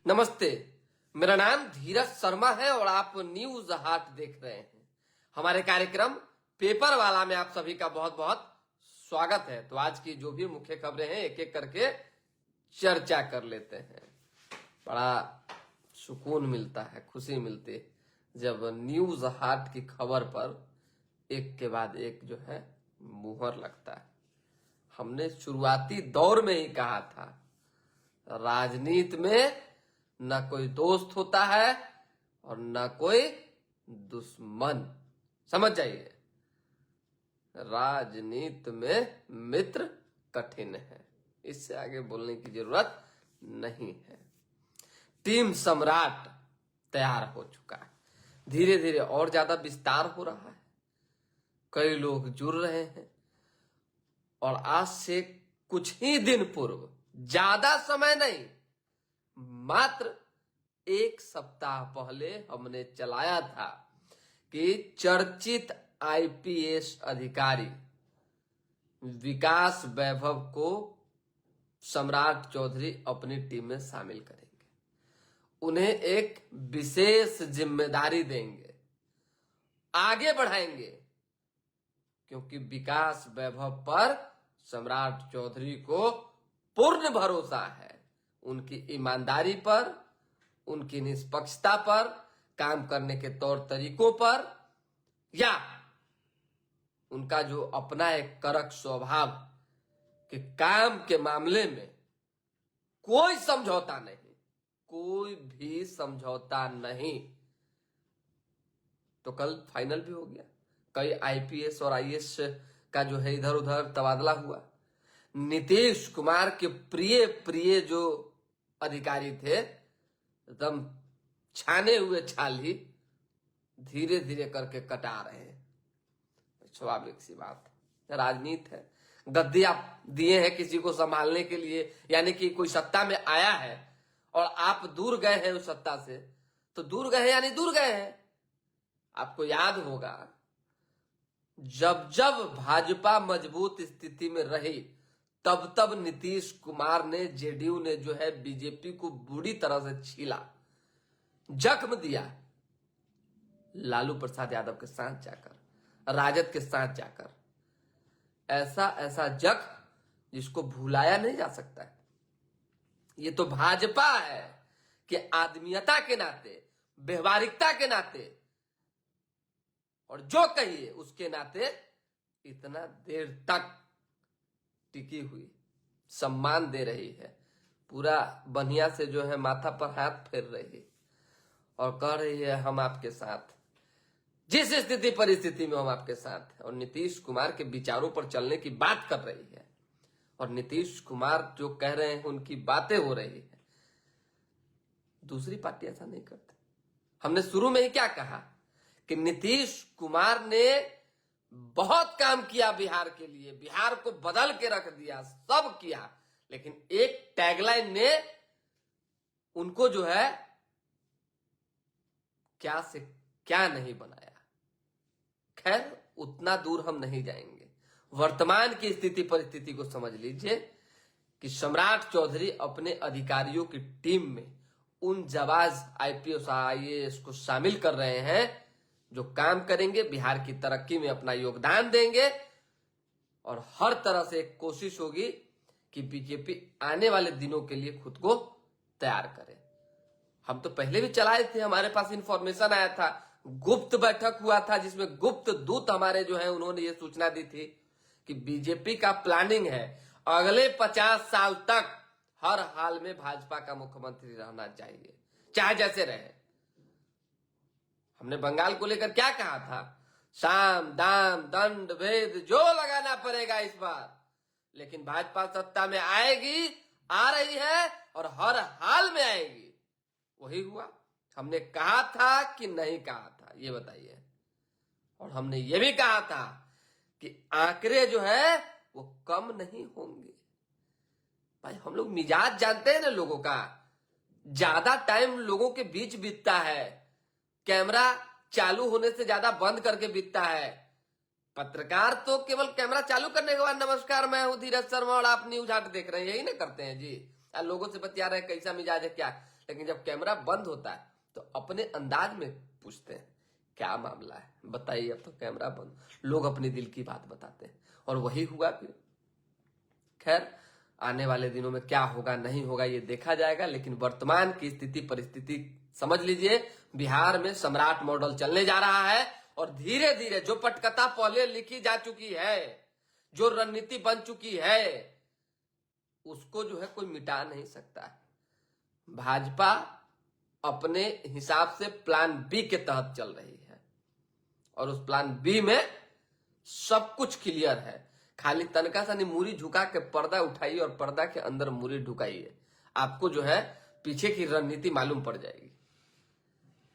नमस्ते। मेरा नाम धीरज शर्मा है और आप न्यूज हाट देख रहे हैं। हमारे कार्यक्रम पेपर वाला में आप सभी का बहुत बहुत स्वागत है। तो आज की जो भी मुख्य खबरें हैं एक एक करके चर्चा कर लेते हैं। बड़ा सुकून मिलता है, खुशी मिलती है जब न्यूज हाट की खबर पर एक के बाद एक जो है मुहर लगता है। हमने शुरुआती दौर में ही कहा था, राजनीति में न कोई दोस्त होता है और न कोई दुश्मन। समझ जाइए, राजनीति में मित्र कठिन है। इससे आगे बोलने की जरूरत नहीं है। टीम सम्राट तैयार हो चुका है, धीरे धीरे और ज्यादा विस्तार हो रहा है। कई लोग जुड़ रहे हैं और आज से कुछ ही दिन पूर्व, ज्यादा समय नहीं, मात्र एक सप्ताह पहले हमने चलाया था कि चर्चित आईपीएस अधिकारी विकास वैभव को सम्राट चौधरी अपनी टीम में शामिल करेंगे। उन्हें एक विशेष जिम्मेदारी देंगे, आगे बढ़ाएंगे, क्योंकि विकास वैभव पर सम्राट चौधरी को पूर्ण भरोसा है। उनकी ईमानदारी पर, उनकी निष्पक्षता पर, काम करने के तौर तरीकों पर, या उनका जो अपना एक कड़क स्वभाव कि काम के मामले में कोई समझौता नहीं, कोई भी समझौता नहीं। तो कल फाइनल भी हो गया। कई आईपीएस और आईएएस का जो है इधर उधर तबादला हुआ। नीतीश कुमार के प्रिय प्रिय जो अधिकारी थे, एकदम छाने हुए छाल ही धीरे धीरे करके कटा रहे हैं। स्वाभाविक सी बात, राजनीति है। गद्दी आप दिए हैं किसी को संभालने के लिए, यानी कि कोई सत्ता में आया है और आप दूर गए हैं उस सत्ता से, तो दूर गए हैं यानी दूर गए हैं। आपको याद होगा, जब जब भाजपा मजबूत स्थिति में रही तब तब नीतीश कुमार ने, जेडीयू ने जो है बीजेपी को बुरी तरह से छीला, जख्म दिया। लालू प्रसाद यादव के साथ जाकर, राजद के साथ जाकर, ऐसा ऐसा जख्म जिसको भुलाया नहीं जा सकता है। ये तो भाजपा है कि आदमीयता के नाते, व्यवहारिकता के नाते और जो कहिए उसके नाते इतना देर तक टिकी हुई, सम्मान दे रही है। पूरा बनिया से जो है माथा पर हाथ फेर रही है और कह रही है हम आपके साथ, जिस स्थिति परिस्थिति में हम आपके साथ हैं। और नीतीश कुमार के विचारों पर चलने की बात कर रही है और नीतीश कुमार जो कह रहे हैं उनकी बातें हो रही है। दूसरी पार्टी ऐसा नहीं करती। हमने शुरू में ही क्या कहा कि नीतीश कुमार ने बहुत काम किया बिहार के लिए, बिहार को बदल के रख दिया, सब किया, लेकिन एक टैगलाइन ने उनको जो है क्या से क्या नहीं बनाया। खैर, उतना दूर हम नहीं जाएंगे। वर्तमान की स्थिति परिस्थिति को समझ लीजिए कि सम्राट चौधरी अपने अधिकारियों की टीम में उन जाबाज आईपीएस आईएएस को शामिल कर रहे हैं जो काम करेंगे, बिहार की तरक्की में अपना योगदान देंगे और हर तरह से एक कोशिश होगी कि बीजेपी आने वाले दिनों के लिए खुद को तैयार करे। हम तो पहले भी चलाए थे, हमारे पास इंफॉर्मेशन आया था, गुप्त बैठक हुआ था जिसमें गुप्त दूत हमारे जो है उन्होंने ये सूचना दी थी कि बीजेपी का प्लानिंग है अगले 50 साल तक हर हाल में भाजपा का मुख्यमंत्री रहना चाहिए, चाहे जैसे रहे। हमने बंगाल को लेकर क्या कहा था? साम दाम दंड भेद जो लगाना पड़ेगा इस बार, लेकिन भाजपा सत्ता में आएगी, आ रही है और हर हाल में आएगी। वही हुआ। हमने कहा था कि नहीं कहा था, ये बताइए। और हमने ये भी कहा था कि आंकड़े जो है वो कम नहीं होंगे। भाई, हम लोग मिजाज जानते हैं ना लोगों का, ज्यादा टाइम लोगों के बीच बीतता है, कैमरा चालू होने से ज्यादा बंद करके बीतता है। पत्रकार तो केवल कैमरा चालू करने के बाद नमस्कार मैं हूं धीरज शर्मा और आप न्यूज हाट देख रहे हैं, यही ना करते हैं जी। लोगों से बतिया रहे कैसा मिजाज है क्या, लेकिन जब कैमरा बंद होता है तो अपने अंदाज में पूछते हैं क्या मामला है, बताइए। अब तो कैमरा बंद, लोग अपने दिल की बात बताते हैं और वही हुआ फिर। खैर, आने वाले दिनों में क्या होगा नहीं होगा ये देखा जाएगा, लेकिन वर्तमान की स्थिति परिस्थिति समझ लीजिए, बिहार में सम्राट मॉडल चलने जा रहा है और धीरे धीरे जो पटकथा पहले लिखी जा चुकी है, जो रणनीति बन चुकी है, उसको जो है कोई मिटा नहीं सकता है। भाजपा अपने हिसाब से प्लान बी के तहत चल रही है और उस प्लान बी में सब कुछ क्लियर है। खाली तनका सा मूरी झुका के पर्दा उठाइए और पर्दा के अंदर मूरी ढुकाइए, आपको जो है पीछे की रणनीति मालूम पड़ जाएगी।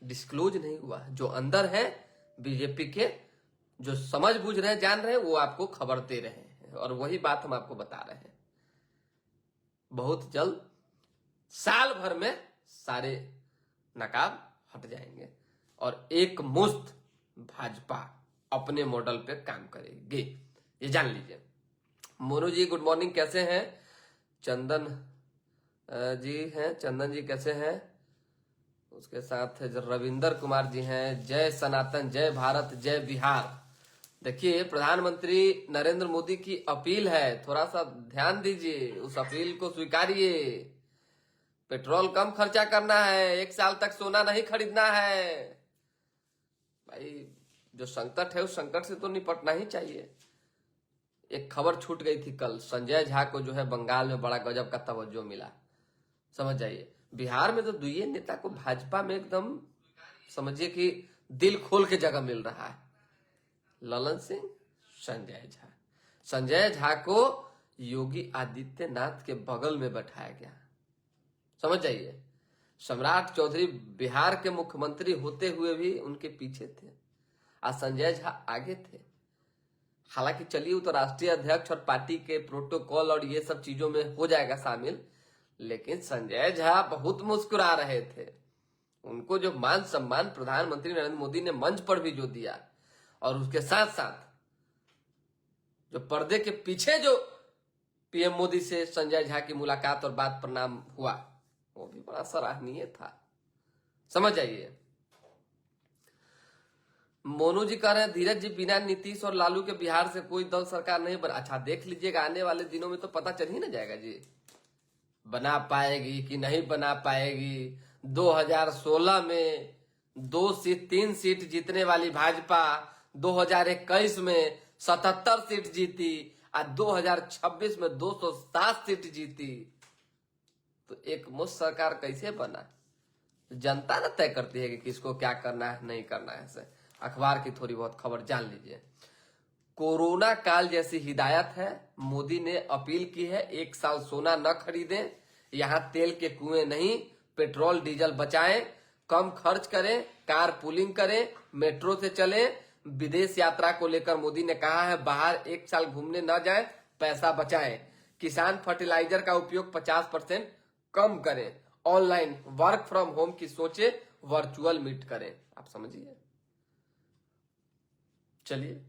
डिस्क्लोज नहीं हुआ, जो अंदर है बीजेपी के, जो समझ बूझ रहे जान रहे हैं, वो आपको खबर दे रहे हैं और वही बात हम आपको बता रहे हैं। बहुत जल्द साल भर में सारे नकाब हट जाएंगे और एक मुश्त भाजपा अपने मॉडल पे काम करेगी, ये जान लीजिए। मोनू जी गुड मॉर्निंग, कैसे हैं? चंदन जी हैं, चंदन जी कैसे हैं? उसके साथ रविंदर कुमार जी हैं। जय सनातन, जय भारत, जय बिहार। देखिए, प्रधानमंत्री नरेंद्र मोदी की अपील है, थोड़ा सा ध्यान दीजिए, उस अपील को स्वीकारिए। पेट्रोल कम खर्चा करना है, 1 साल तक सोना नहीं खरीदना है। भाई, जो संकट है उस संकट से तो निपटना ही चाहिए। एक खबर छूट गई थी कल, संजय झा को जो है बंगाल में बड़ा गजब का तवज्जो मिला, समझ जाइए। बिहार में तो दुइये नेता को भाजपा में एकदम समझिए कि दिल खोल के जगह मिल रहा है, ललन सिंह, संजय झा। संजय झा को योगी आदित्यनाथ के बगल में बैठाया गया, समझ जाइए। सम्राट चौधरी बिहार के मुख्यमंत्री होते हुए भी उनके पीछे थे, आज संजय झा आगे थे। हालांकि चलिए, वो तो राष्ट्रीय अध्यक्ष और पार्टी के प्रोटोकॉल और ये सब चीजों में हो जाएगा शामिल, लेकिन संजय झा बहुत मुस्कुरा रहे थे। उनको जो मान सम्मान प्रधानमंत्री नरेंद्र मोदी ने मंच पर भी जो दिया, और उसके साथ साथ जो पर्दे के पीछे जो पीएम मोदी से संजय झा की मुलाकात और बात प्रणाम हुआ, वो भी बड़ा सराहनीय था, समझ जाइए। मोनू जी कह रहे हैं धीरज जी, बिना नीतीश और लालू के बिहार से कोई दल सरकार नहीं बना। अच्छा, देख लीजिएगा, आने वाले दिनों में तो पता चल ही ना जाएगा जी, बना पाएगी कि नहीं बना पाएगी। 2016 में 3 सीट जीतने वाली भाजपा 2021 में 77 सीट जीती और 2026 में 207 सीट जीती, तो एक मुश्त सरकार कैसे बना? जनता ना तय करती है कि किसको क्या करना है नहीं करना है। ऐसे अखबार की थोड़ी बहुत खबर जान लीजिए। कोरोना काल जैसी हिदायत है, मोदी ने अपील की है 1 साल सोना न खरीदें, यहां तेल के कुएं नहीं, पेट्रोल डीजल बचाएं, कम खर्च करें, कार पूलिंग करें, मेट्रो से चलें। विदेश यात्रा को लेकर मोदी ने कहा है बाहर 1 साल घूमने न जाएं, पैसा बचाएं। किसान फर्टिलाइजर का उपयोग 50% कम करें, ऑनलाइन वर्क फ्रॉम होम की सोचे, वर्चुअल मीट करें। आप समझिए। चलिए,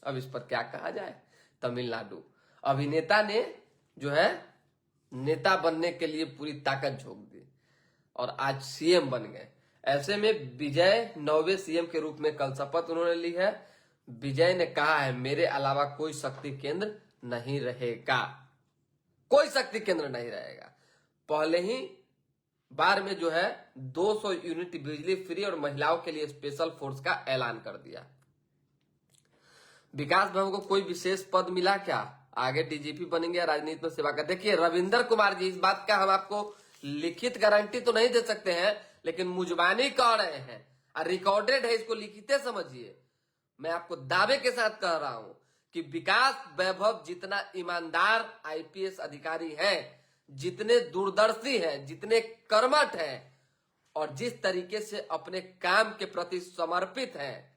अब इस पर क्या कहा जाए। तमिलनाडु अभिनेता ने जो है नेता बनने के लिए पूरी ताकत झोंक दी और आज सीएम बन गए। ऐसे में विजय 9वें सीएम के रूप में कल शपथ उन्होंने ली है। विजय ने कहा है मेरे अलावा कोई शक्ति केंद्र नहीं रहेगा, कोई शक्ति केंद्र नहीं रहेगा। पहले ही बार में जो है 200 यूनिट बिजली फ्री और महिलाओं के लिए स्पेशल फोर्स का ऐलान कर दिया। विकास भवन को कोई विशेष पद मिला क्या? आगे डीजीपी बनेंगे या राजनीति में सेवा कर? देखिए रविंदर कुमार जी, इस बात का हम आपको लिखित गारंटी तो नहीं दे सकते हैं, लेकिन मुजबानी कह रहे हैं और रिकॉर्डेड है, इसको लिखित समझिए। मैं आपको दावे के साथ कह रहा हूं कि विकास वैभव जितना ईमानदार आईपीएस अधिकारी है, जितने दूरदर्शी हैं, जितने कर्मठ हैं और जिस तरीके से अपने काम के प्रति समर्पित हैं,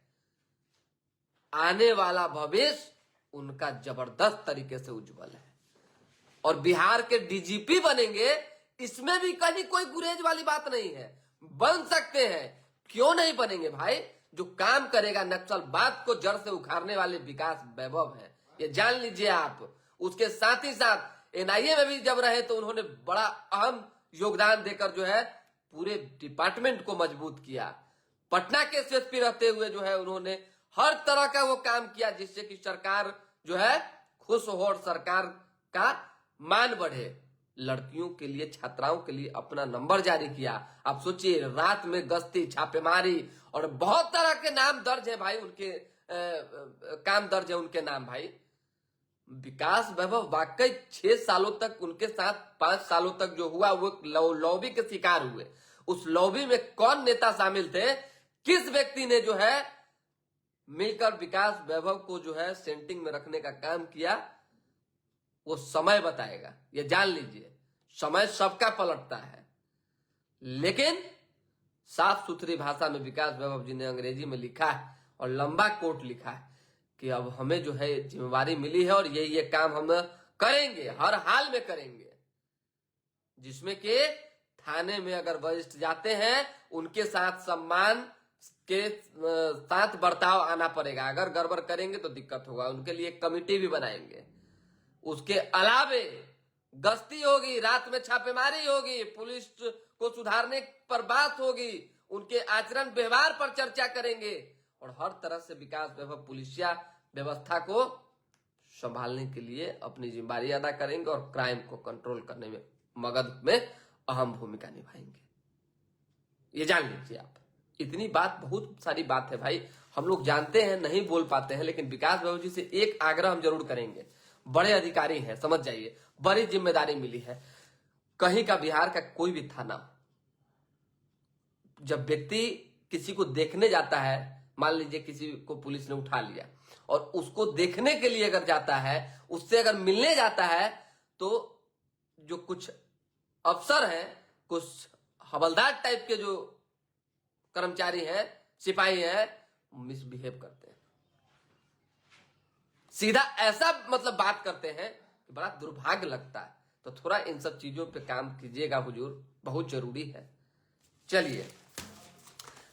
आने वाला भविष्य उनका जबरदस्त तरीके से उज्जवल है। और बिहार के डीजीपी बनेंगे, इसमें भी कहीं कोई गुरेज वाली बात नहीं है, बन सकते हैं, क्यों नहीं बनेंगे भाई। जो काम करेगा नक्सलवाद को जड़ से उखाड़ने वाले विकास वैभव है, ये जान लीजिए आप। उसके साथ ही साथ एनआईए में भी जब रहे तो उन्होंने बड़ा अहम योगदान देकर जो है पूरे डिपार्टमेंट को मजबूत किया। पटना के एसएसपी रहते हुए जो है उन्होंने हर तरह का वो काम किया जिससे कि सरकार जो है खुश हो और सरकार का मान बढ़े। लड़कियों के लिए, छात्राओं के लिए अपना नंबर जारी किया। आप सोचिए, रात में गश्ती, छापेमारी, और बहुत तरह के नाम दर्ज है भाई उनके, काम दर्ज है उनके नाम भाई। विकास वैभव वाकई 6 सालों तक उनके साथ, 5 सालों तक जो हुआ वो लॉबी के शिकार हुए। उस लॉबी में कौन नेता शामिल थे, किस व्यक्ति ने जो है मिलकर विकास वैभव को जो है सेंटिंग में रखने का काम किया, वो समय बताएगा। ये जान लीजिए, समय सबका पलटता है। लेकिन साफ सुथरी भाषा में विकास वैभव जी ने अंग्रेजी में लिखा है और लंबा कोट लिखा है कि अब हमें जो है जिम्मेवारी मिली है और ये काम हम करेंगे, हर हाल में करेंगे। जिसमें कि थाने में अगर वरिष्ठ जाते हैं उनके साथ सम्मान के साथ बर्ताव आना पड़ेगा। अगर गड़बड़ करेंगे तो दिक्कत होगा। उनके लिए एक कमेटी भी बनाएंगे। उसके अलावे गश्ती होगी, रात में छापेमारी होगी, पुलिस को सुधारने पर बात होगी, उनके आचरण व्यवहार पर चर्चा करेंगे और हर तरह से विकास वैभव पुलिसिया व्यवस्था को संभालने के लिए अपनी जिम्मेदारी अदा करेंगे और क्राइम को कंट्रोल करने में मगध में अहम भूमिका निभाएंगे। ये जान लीजिए आप। इतनी बात, बहुत सारी बात है भाई, हम लोग जानते हैं, नहीं बोल पाते हैं, लेकिन विकास वैभव जी से एक आग्रह हम जरूर करेंगे। बड़े अधिकारी हैं, समझ जाइए, बड़ी जिम्मेदारी मिली है। कहीं का बिहार का कोई भी थाना, जब व्यक्ति किसी को देखने जाता है, मान लीजिए किसी को पुलिस ने उठा लिया और उसको देखने के लिए अगर जाता है, उससे अगर मिलने जाता है, तो जो कुछ अफसर हैं, कुछ हवलदार टाइप के जो कर्मचारी हैं, सिपाही हैं, मिसबिहेव करते हैं। सीधा ऐसा मतलब बात करते हैं कि बड़ा दुर्भाग्य लगता है। तो थोड़ा इन सब चीजों पे काम कीजिएगा हुजूर, बहुत जरूरी है। चलिए,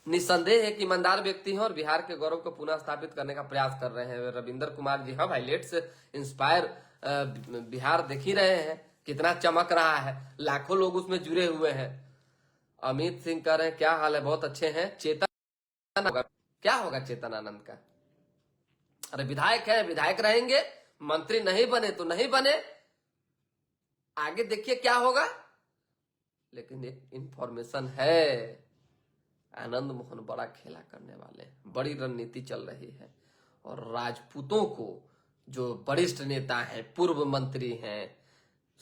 निसंदेह है कि ईमानदार व्यक्ति हैं और बिहार के गौरव को पुनः स्थापित करने का प्रयास कर रहे हैं रविंदर कुमार जी। हाँ भाई, लेट्स इंस्पायर बिहार देख ही रहे हैं कितना चमक रहा है, लाखों लोग उसमें जुड़े हुए हैं। अमित सिंह कह रहे हैं क्या हाल है, बहुत अच्छे हैं। चेतन होगा, क्या होगा चेतन आनंद का? अरे विधायक है, विधायक रहेंगे, मंत्री नहीं बने तो नहीं बने, आगे देखिए क्या होगा। लेकिन एक इंफॉर्मेशन है, आनंद मोहन बड़ा खेला करने वाले, बड़ी रणनीति चल रही है और राजपूतों को, जो वरिष्ठ नेता हैं, पूर्व मंत्री हैं,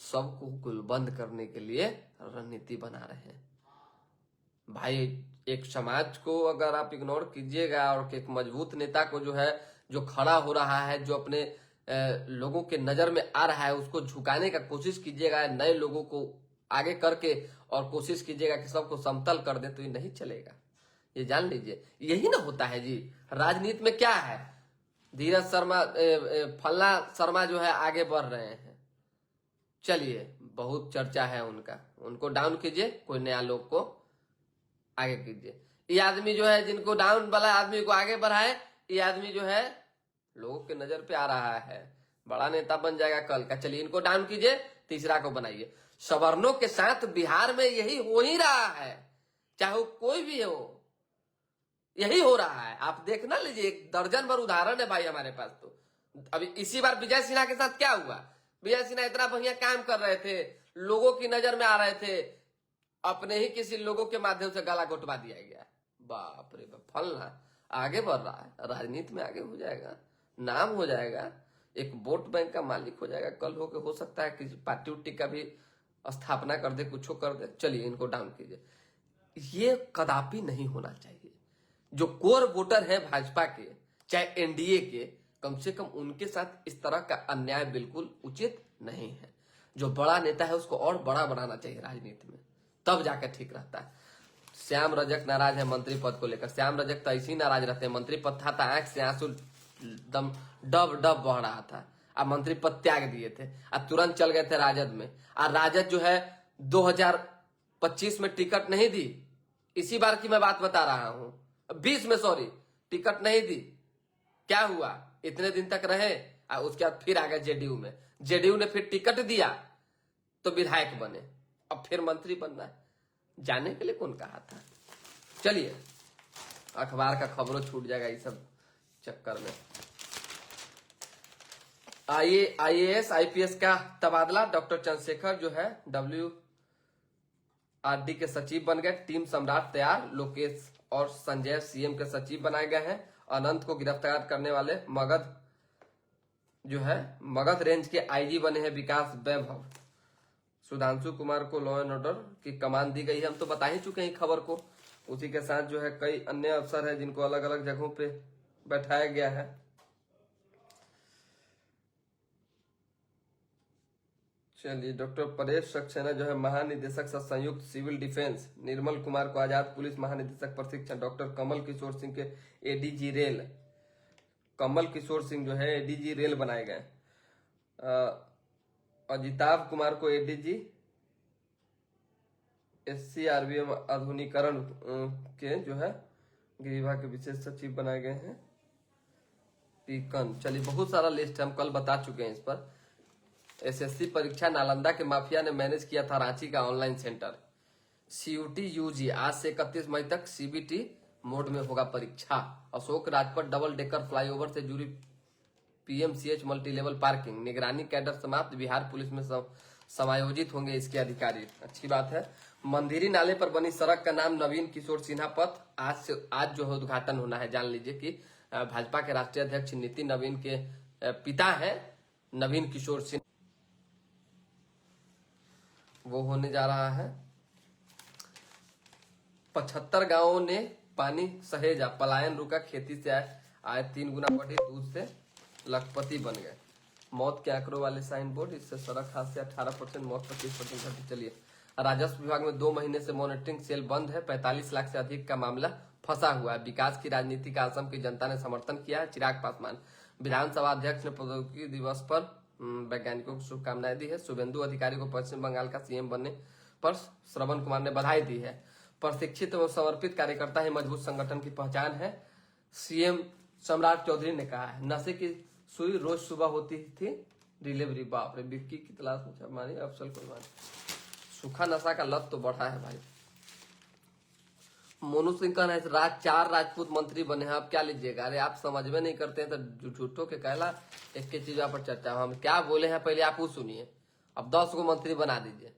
सबको गुलबंद करने के लिए रणनीति बना रहे हैं भाई। एक समाज को अगर आप इग्नोर कीजिएगा और एक मजबूत नेता को जो है, जो खड़ा हो रहा है, जो अपने लोगों के नजर में आ रहा है, उसको झुकाने का कोशिश कीजिएगा, नए लोगों को आगे करके और कोशिश कीजिएगा कि सबको समतल कर दे, तो ये नहीं चलेगा। ये जान लीजिए, यही ना होता है जी राजनीति में। क्या है, धीरज शर्मा, फल्ला शर्मा जो है आगे बढ़ रहे हैं। चलिए, बहुत चर्चा है उनका, उनको डाउन कीजिए, कोई नया लोग को आगे कीजिए। ये आदमी जो है, जिनको डाउन वाला आदमी को आगे बढ़ाए, ये आदमी जो है लोगों के नजर पे आ रहा है, बड़ा नेता बन जाएगा कल का। चलिए, इनको डाउन कीजिए, तीसरा को बनाइए। सवर्णों के साथ बिहार में यही हो ही रहा है, चाहे वो कोई भी हो, यही हो रहा है। आप देखना लीजिए, एक दर्जन भर उदाहरण है भाई हमारे पास। तो अभी इसी बार विजय सिन्हा के साथ क्या हुआ? विजय सिन्हा इतना बढ़िया काम कर रहे थे, लोगों की नजर में आ रहे थे, अपने ही किसी लोगों के माध्यम से गला घोटवा दिया गया। बाप रे बाप, फलना आगे बढ़ रहा है, राजनीति में आगे हो जाएगा, नाम हो जाएगा, एक वोट बैंक का मालिक हो जाएगा। कल हो सकता है किसी पार्टी उट्टी का भी स्थापना कर दे, कुछ कर दे। चलिए, इनको डाउन कीजिए। ये कदापि नहीं होना चाहिए। जो कोर वोटर है भाजपा के, चाहे एनडीए के, कम से कम उनके साथ इस तरह का अन्याय बिल्कुल उचित नहीं है। जो बड़ा नेता है उसको और बड़ा बनाना चाहिए राजनीति में, तब जाकर ठीक रहता है। श्याम रजक नाराज है मंत्री पद को लेकर। श्याम रजक तो ऐसे ही नाराज रहते हैं, मंत्री पद था तो आंख से आंसू दम डब डब बह रहा था। अब मंत्री पद त्याग दिए थे, अब तुरंत चल गए थे राजद में। और राजद जो है 2025 में टिकट नहीं दी, इसी बार की मैं बात बता रहा हूं, 20 में सॉरी, टिकट नहीं दी। क्या हुआ, इतने दिन तक रहे और उसके बाद फिर आ गए जेडीयू में। जेडीयू ने फिर टिकट दिया तो विधायक बने, अब फिर मंत्री बनना है। जाने के लिए कौन कहा था। चलिए, अखबार का खबरों छूट जाएगा इस सब चक्कर में। IAS IPS का तबादला, डॉक्टर चंद्रशेखर जो है WRD के सचिव बन गए। टीम सम्राट तैयार, लोकेश और संजय CM के सचिव बनाए गए हैं। अनंत को गिरफ्तार करने वाले मगध रेंज के IG बने हैं विकास वैभव। सुधांशु कुमार को लॉ एंड ऑर्डर की कमान दी गई है। हम तो बता ही चुके हैं खबर को। उसी के साथ जो है कई अन्य अफसर हैं जिनको अलग अलग जगहों पे बैठाया गया है। चलिए, डॉक्टर परेश सक्सेना जो है महानिदेशक संयुक्त सिविल डिफेंस। निर्मल कुमार को आजाद पुलिस महानिदेशक प्रशिक्षण। डॉक्टर कमल किशोर सिंह के ADG रेल, कमल किशोर सिंह जो है ADG रेल बनाए गए। अजिताभ कुमार को ADG SCRBM आधुनिकीकरण के जो है गृह विभाग के विशेष सचिव बनाए गए हैं। पीकन, चलिए बहुत सारा लिस्ट हम कल बता चुके हैं इस पर। SSC परीक्षा नालंदा के माफिया ने मैनेज किया था रांची का ऑनलाइन सेंटर। CUT UG आज से 31 मई तक CBT मोड में होगा परीक्षा। Ashok Rajpath double decker flyover से जुड़ी PMCH मल्टी लेवल पार्किंग। निगरानी कैडर समाप्त, बिहार पुलिस में समायोजित होंगे इसके अधिकारी। अच्छी बात है। मंदिरी नाले पर बनी सड़क का नाम नवीन किशोर सिन्हा पथ। आज जो है उद्घाटन होना है। जान लीजिए कि भाजपा के राष्ट्रीय अध्यक्ष नितिन नवीन के पिता है नवीन किशोर सिन्हा, वो होने जा रहा है। 75 गांवों ने पानी सहेजा, पलायन रुका, खेती से आय 3 गुना बढ़ी, दूध से लखपति बन गए। मौत के आंकड़ों वाले साइन बोर्ड, इससे सड़क हादसे 18%, मौत 25% घटी। चलिए, राजस्व विभाग में 2 महीने से मॉनिटरिंग सेल बंद है। 45 लाख से अधिक का मामला फंसा हुआ है। विकास की राजनीति का असम की जनता ने समर्थन किया है। चिराग पासवान, विधानसभा अध्यक्ष ने प्रौद्योगिकी दिवस पर वैज्ञानिकों को शुभकामनाएं दी है। शुभेंदु अधिकारी को पश्चिम बंगाल का CM बनने पर श्रवण कुमार ने बधाई दी है। प्रशिक्षित एवं समर्पित कार्यकर्ता ही मजबूत संगठन की पहचान है, CM सम्राट चौधरी ने कहा है। नशे की सुई रोज सुबह होती थी डिलीवरी, बाप रे, बिक्की की तलाश में छापामारी, अफसल कुर्बानी। सूखा नशा का लत तो बढ़ा है भाई। मोनू सिंह का राज 4 राजपूत मंत्री बने हैं, आप क्या लीजिएगा। अरे आप समझ में नहीं करते हैं तो झूठों के कहला एक चीज पर चर्चा। हम क्या बोले हैं पहले आप वो सुनिए, अब 10 को मंत्री बना दीजिए।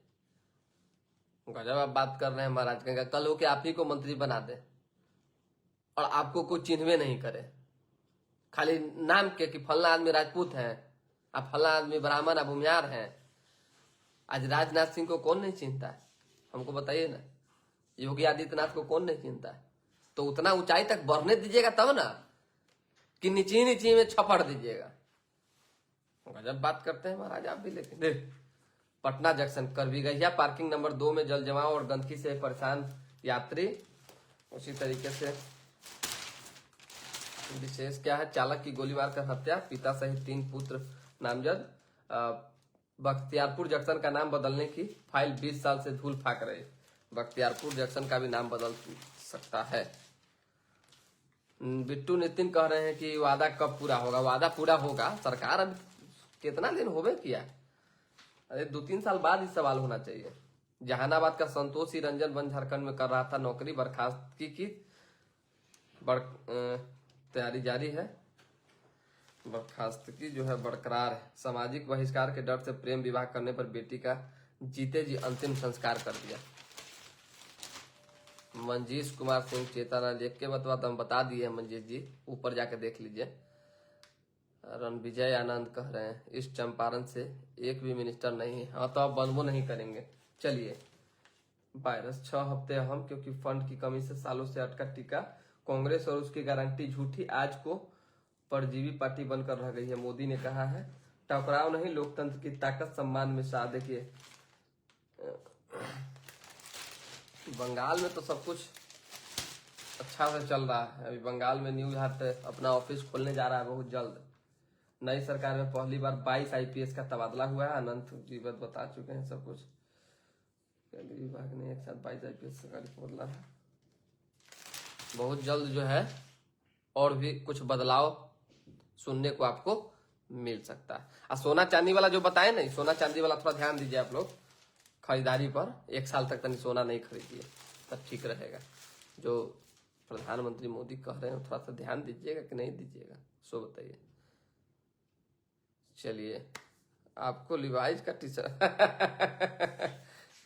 गजब आप बात कर रहे हैं महाराज। कहेंगे कल हो के आप ही को मंत्री बना दे और आपको कोई चिन्हवे नहीं करे, खाली नाम के कि फलना आदमी राजपूत है, अब फलना आदमी ब्राह्मण अब भूमिहार है। आज राजनाथ सिंह को कौन नहीं चिंता है, हमको बताइए ना। योगी आदित्यनाथ को कौन नहीं चिंता है। तो उतना ऊंचाई तक बढ़ने दीजिएगा तब ना, कि नीचे नीचे में छपड़ दीजिएगा। गजब बात करते हैं महाराज आप भी। लेकिन देख, पटना जंक्शन करबीगहिया पार्किंग नंबर 2 में जल जमाव और गंदगी से परेशान यात्री। उसी तरीके से विशेष क्या है, चालक की गोली मारकर हत्या, पिता सहित 3 पुत्र नामजद। बख्तियारपुर जंक्शन का नाम बदलने की फाइल 20 साल से धूल फाक रही। बख्तियारपुर जंक्शन का भी नाम बदल सकता है। बिट्टू नितिन कह रहे हैं कि वादा कब पूरा होगा। वादा पूरा होगा, सरकार अब कितना दिन होवे किया। अरे 2-3 साल बाद ही सवाल होना चाहिए। जहानाबाद का संतोषी रंजन वन झारखंड में कर रहा था नौकरी, बर्खास्तगी की तैयारी जारी है। बर्खास्तगी जो है बरकरार है। सामाजिक बहिष्कार के डर से प्रेम विवाह करने पर बेटी का जीते जी अंतिम संस्कार कर दिया। मंजीश कुमार सिंह चेतना लिख के बतवा हम बता दिए मंजीश जी, ऊपर जाके देख लीजिए। रणविजय आनंद कह रहे हैं इस चंपारण से एक भी मिनिस्टर नहीं है। हाँ तो आप बनबो नहीं करेंगे। चलिए, वायरस 6 हफ्ते अहम क्योंकि फंड की कमी से सालों से अटका टीका। कांग्रेस और उसकी गारंटी झूठी, आज को परजीवी पार्टी बनकर रह गई है, मोदी ने कहा है। टकराव नहीं, लोकतंत्र की ताकत सम्मान में शाह। देखिए बंगाल में तो सब कुछ अच्छा से चल रहा है। अभी बंगाल में न्यूज हाट अपना ऑफिस खोलने जा रहा है बहुत जल्द। नई सरकार में पहली बार 22 IPS का तबादला हुआ है। अनंत जी बता चुके हैं सब कुछ। विभाग ने एक साथ 22 IPS सरकारी तबादला है। बहुत जल्द जो है और भी कुछ बदलाव सुनने को आपको मिल सकता है। सोना चांदी वाला जो बताए नहीं, सोना चांदी वाला थोड़ा ध्यान दीजिए आप लोग। खरीदारी पर 1 साल तक तनी सोना नहीं खरीदिए, तब ठीक रहेगा। जो प्रधानमंत्री मोदी कह रहे हैं थोड़ा सा ध्यान दीजिएगा कि नहीं दीजिएगा, सो बताइए। चलिए, आपको लिवाइज का टी शर्ट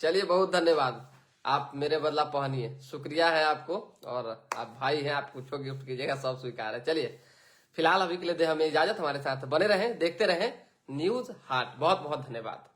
चलिए, बहुत धन्यवाद, आप मेरे बदला पहनिए, शुक्रिया है आपको। और आप भाई हैं, आप कुछ गिफ्ट कीजिएगा, सब स्वीकार है। चलिए, फिलहाल अभी के लिए दे हमें इजाजत, हमारे साथ बने रहें, देखते रहें न्यूज हाट। बहुत बहुत धन्यवाद।